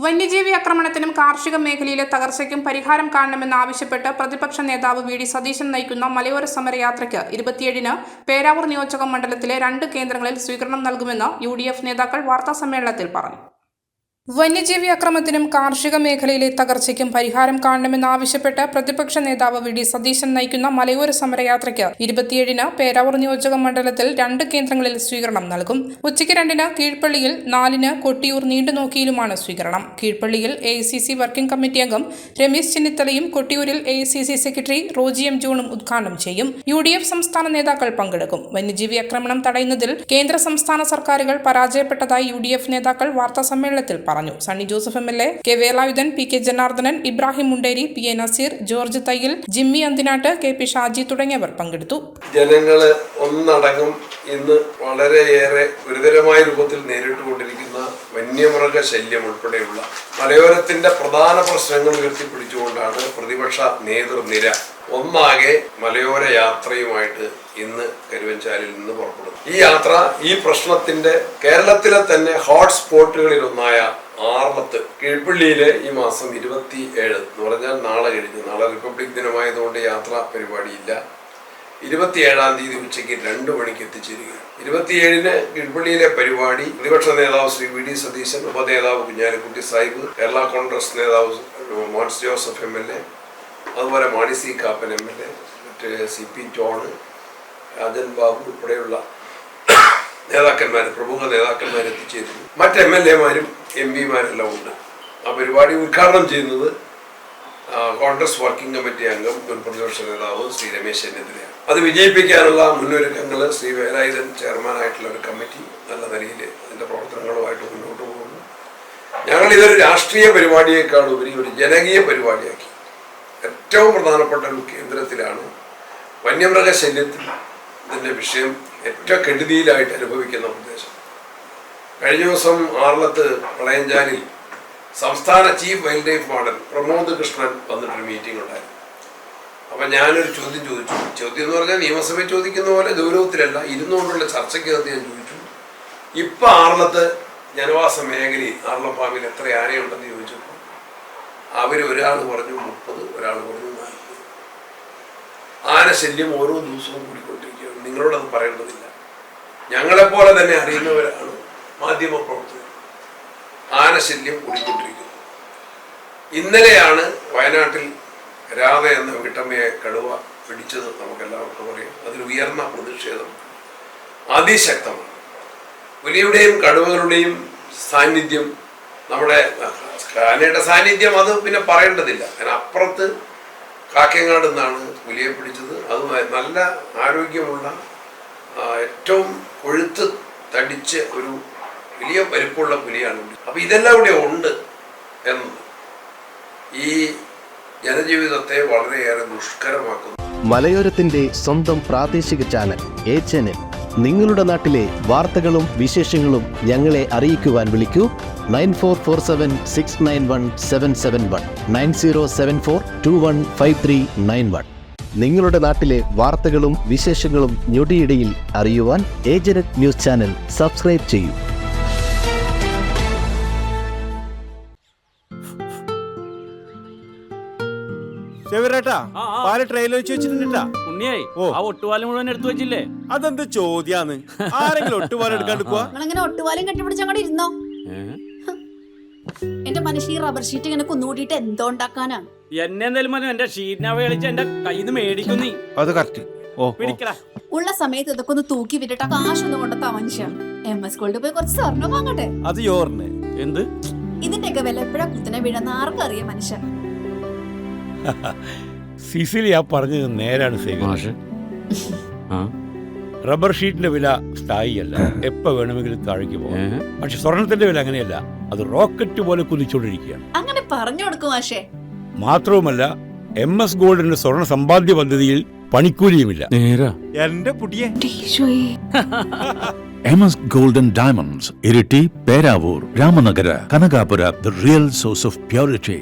വന്യജീവി ആക്രമണത്തിനും കാർഷിക മേഖലയിലെ തകർച്ചയ്ക്കും പരിഹാരം കാണണമെന്നാവശ്യപ്പെട്ട് പ്രതിപക്ഷ നേതാവ് വി ഡി സതീശൻ നയിക്കുന്ന മലയോര സമരയാത്രയ്ക്ക് 27-ന് പേരാവൂർ നിയോജക മണ്ഡലത്തിലെ 2 കേന്ദ്രങ്ങളിൽ സ്വീകരണം നൽകുമെന്ന് UDF നേതാക്കൾ വാർത്താസമ്മേളനത്തിൽ പറഞ്ഞു. വന്യജീവി ആക്രമണത്തിനും കാർഷിക മേഖലയിലെ തകർച്ചയ്ക്കും പരിഹാരം കാണണമെന്നാവശ്യപ്പെട്ട് പ്രതിപക്ഷ നേതാവ് വി ഡി സതീശൻ നയിക്കുന്ന മലയോര സമരയാത്രയ്ക്ക് 27-ന് പേരാവൂർ നിയോജക മണ്ഡലത്തിൽ 2 കേന്ദ്രങ്ങളിൽ സ്വീകരണം നൽകും. ഉച്ചയ്ക്ക് 2-ന് കീഴ്പള്ളിയിൽ, 4-ന് കൊട്ടിയൂർ നീണ്ടുനോക്കിയിലുമാണ് സ്വീകരണം. കീഴ്പള്ളിയിൽ AICC വർക്കിംഗ് കമ്മിറ്റി അംഗം രമേശ് ചെന്നിത്തലയും കൊട്ടിയൂരിൽ AICC സെക്രട്ടറി റോജി M. ജോണും ഉദ്ഘാടനം ചെയ്യും. UDF സംസ്ഥാന നേതാക്കൾ പങ്കെടുക്കും. വന്യജീവി ആക്രമണം തടയുന്നതിൽ കേന്ദ്ര സംസ്ഥാന സർക്കാരുകൾ പരാജയപ്പെട്ടതായി UDF നേതാക്കൾ വാർത്താസമ്മേളനത്തിൽ പറഞ്ഞു. Sunny Joseph MLA, K Velayudhan, PK Janardhanan, Ibrahim Munderi, PA Naseer, George Thayyil, Jimmy Anthinattu, KP Shaji തുടങ്ങിയവർ പങ്കെടുത്തു. ജനങ്ങള് ഒന്നടങ്കം ഇന്ന് വളരെയേറെ ഗുരുതരമായ രൂപത്തിൽ നേരിട്ടുകൊണ്ടിരിക്കുന്ന വന്യമൃഗ ശല്യം ഉൾപ്പെടെയുള്ള മലയോരത്തിന്റെ പ്രധാന പ്രശ്നങ്ങൾ ഉയർത്തിപ്പിടിച്ചുകൊണ്ടാണ് പ്രതിപക്ഷ നേതൃനിര ഒന്നാകെ മലയോര യാത്രയുമായിട്ട് ഇന്ന് കരുവഞ്ചാലിൽ നിന്ന് പുറപ്പെടും. ഈ യാത്ര ഈ പ്രശ്നത്തിന്റെ കേരളത്തിലെ തന്നെ ഹോട്ട്സ്പോട്ടുകളിൽ ഒന്നായ ആർളത്ത് കീഴ്പള്ളിയിലെ ഈ മാസം 27 എന്ന് പറഞ്ഞാൽ നാളെ റിപ്പബ്ലിക് ദിനമായതുകൊണ്ട് യാത്രാ പരിപാടിയില്ല. 27-ാം തീയതി ഉച്ചയ്ക്ക് 2 മണിക്ക് എത്തിച്ചേരുക. 27-ന് കീഴ്പള്ളിയിലെ പരിപാടി പ്രതിപക്ഷ നേതാവ് ശ്രീ വി ഡി സതീശൻ, ഉപനേതാവ് കുഞ്ഞാലിക്കുട്ടി സാഹിബ്, കേരള കോൺഗ്രസ് നേതാവ് മോൻസ് ജോസഫ് MLA, അതുപോലെ മാണി സി കാപ്പൻ MLA, മറ്റ് CP ജോൺ, രാജൻ ബാബു ഉൾപ്പെടെയുള്ള നേതാക്കന്മാർ, പ്രമുഖ നേതാക്കന്മാർ എത്തിച്ചേരുന്നു. മറ്റ് MLA-മാരും MP-മാരെല്ലാം ഉണ്ട്. ആ പരിപാടി ഉദ്ഘാടനം ചെയ്യുന്നത് കോൺഗ്രസ് വർക്കിംഗ് കമ്മിറ്റി അംഗം മുൻ പ്രതിപക്ഷ നേതാവ് ശ്രീ രമേശ് ചെന്നിത്തലയാണ്. അത് വിജയിപ്പിക്കാനുള്ള മുന്നൊരുക്കങ്ങൾ ശ്രീ വേലായുധൻ ചെയർമാനായിട്ടുള്ള ഒരു കമ്മിറ്റി നല്ല നിലയിൽ അതിൻ്റെ പ്രവർത്തനങ്ങളുമായിട്ട് മുന്നോട്ട് പോകുന്നു. ഞങ്ങൾ ഇതൊരു രാഷ്ട്രീയ പരിപാടിയേക്കാൾ ഉപരി ഒരു ജനകീയ പരിപാടിയാക്കി ഏറ്റവും പ്രധാനപ്പെട്ട ഒരു കേന്ദ്രത്തിലാണ് വന്യമൃഗ ശല്യത്തിൻ്റെ വിഷയം ഏറ്റവും കെടുതിയിലായിട്ട് അനുഭവിക്കുന്ന പ്രദേശം. കഴിഞ്ഞ ദിവസം ആർളത്ത് വളയഞ്ചാലിൽ സംസ്ഥാന chief wildlife warden Pramod Krishnan വന്നിട്ടൊരു മീറ്റിംഗ് ഉണ്ടായിരുന്നു. അപ്പം ഞാനൊരു ചോദ്യം ചോദിച്ചു. ചോദ്യം എന്ന് പറഞ്ഞാൽ നിയമസഭയിൽ ചോദിക്കുന്ന പോലെ ഗൗരവത്തിലല്ല, ഇരുന്നുകൊണ്ടുള്ള ചർച്ചയ്ക്കകത്ത് ഞാൻ ചോദിച്ചു, ഇപ്പം ആർളത്ത് ജനവാസ മേഖലയിൽ ആർളം ഫാമിൽ എത്ര ആനയുണ്ടെന്ന് ചോദിച്ചപ്പോൾ ഒരാൾ പറഞ്ഞു 30, ഒരാൾ പറഞ്ഞു 40. ആനശല്യം ഓരോ ദിവസവും കൂടിക്കൊണ്ടിരിക്കുകയാണ്. നിങ്ങളോടത് പറയേണ്ടതില്ല, ഞങ്ങളെപ്പോലെ തന്നെ അറിയുന്നവരാണ് മാധ്യമപ്രവർത്തകർ. ആനശല്യം കൂടിക്കൊണ്ടിരിക്കുന്നു. ഇന്നലെയാണ് വയനാട്ടിൽ രാധ എന്ന വീട്ടമ്മയെ കടുവ പിടിച്ചത്, നമുക്കെല്ലാവർക്കും അറിയാം. അതിൽ ഉയർന്ന പ്രതിഷേധം അതിശക്തമാണ്. പുലിയുടെയും കടുവകളുടെയും സാന്നിധ്യം, നമ്മുടെ ആനയുടെ സാന്നിധ്യം അത് പിന്നെ പറയേണ്ടതില്ല. കാരണം അപ്പുറത്ത് കാക്കങ്ങാട് നിന്നാണ് പുലിയെ പിടിച്ചത്. അത് നല്ല ആരോഗ്യമുള്ള, ഏറ്റവും കൊഴുത്ത് തടിച്ച് ഒരു വലിയ വലിപ്പമുള്ള പുലിയാണ്. അപ്പം ഇതെല്ലാം ഇവിടെ ഉണ്ട് എന്നത് ഈ ജനജീവിതത്തെ വളരെയേറെ ദുഷ്കരമാക്കുന്നു. മലയോരത്തിന്റെ സ്വന്തം പ്രാദേശിക ചാനൽ A-Channel. നിങ്ങളുടെ നാട്ടിലെ വാർത്തകളും വിശേഷങ്ങളും ഞങ്ങളെ അറിയിക്കുവാൻ വിളിക്കൂ 9447691771 9074215391. നിങ്ങളുടെ നാട്ടിലെ വാർത്തകളും വിശേഷങ്ങളും ഞൊടിയിടയിൽ അറിയുവാൻ A-Channel ന്യൂസ് ചാനൽ സബ്സ്ക്രൈബ് ചെയ്യൂ. അതെന്ത് ചോദ്യാന്ന്? ആരെങ്കിലും ഒട്ടുപാലം എടുക്കാണ്ട് പോവാ? ഒട്ടുപാലം കെട്ടിപ്പിടിച്ച് അങ്ങോട്ട് ഇരുന്നോ. എന്റെ മനുഷ്യ റബ്ബർ ഷീറ്റ് ഇങ്ങനെ കുന്നുകൂട്ടിട്ട് എന്തോ ഉണ്ടാക്കാനാ? എന്നെ എന്തായാലും എന്റെ ഷീറ്റിനെ കളിച്ച് എന്റെ കയ്യിൽ നിന്ന് മേടിക്കുന്നേ. അത് കറക്റ്റ്. ഉള്ള സമയത്ത് ഇതൊക്കെ ഒന്ന് തൂക്കി വിട്ടിട്ട് കാശൊന്നും കൊണ്ടെത്താ മനുഷ്യ. MS ഗോൾഡ് പോയി കുറച്ച് സ്വർണം വാങ്ങട്ടെ. അത് യോറിന് എന്ത്? ഇതിന്റെയൊക്കെ വില എപ്പോഴാ കുത്തിനെ വീഴുന്ന ആർക്കറിയാം മനുഷ്യ. സിസിലി ആ പറഞ്ഞത് നേരാണ്. റബ്ബർ ഷീറ്റിന്റെ വില സ്ഥായിയല്ല, എപ്പോ വേണമെങ്കിലും താഴേക്ക് പോകാം. പക്ഷെ സ്വർണത്തിന്റെ വില അങ്ങനെയല്ല, അത് റോക്കറ്റ് പോലെ കുതിച്ചുകൊണ്ടിരിക്കുകയാണ്. അങ്ങനെ പറഞ്ഞു കൊടുക്കും മാഷേ. മാത്രവുമല്ല MS ഗോൾഡിന്റെ സ്വർണ്ണ സമ്പാദ്യ പദ്ധതിയിൽ പണിക്കൂലിയുമില്ല. എന്റെ പുതിയ MS Gold and Diamonds, Iriti, Peravur, Ramanagara, Kanagapura, the real source of purity.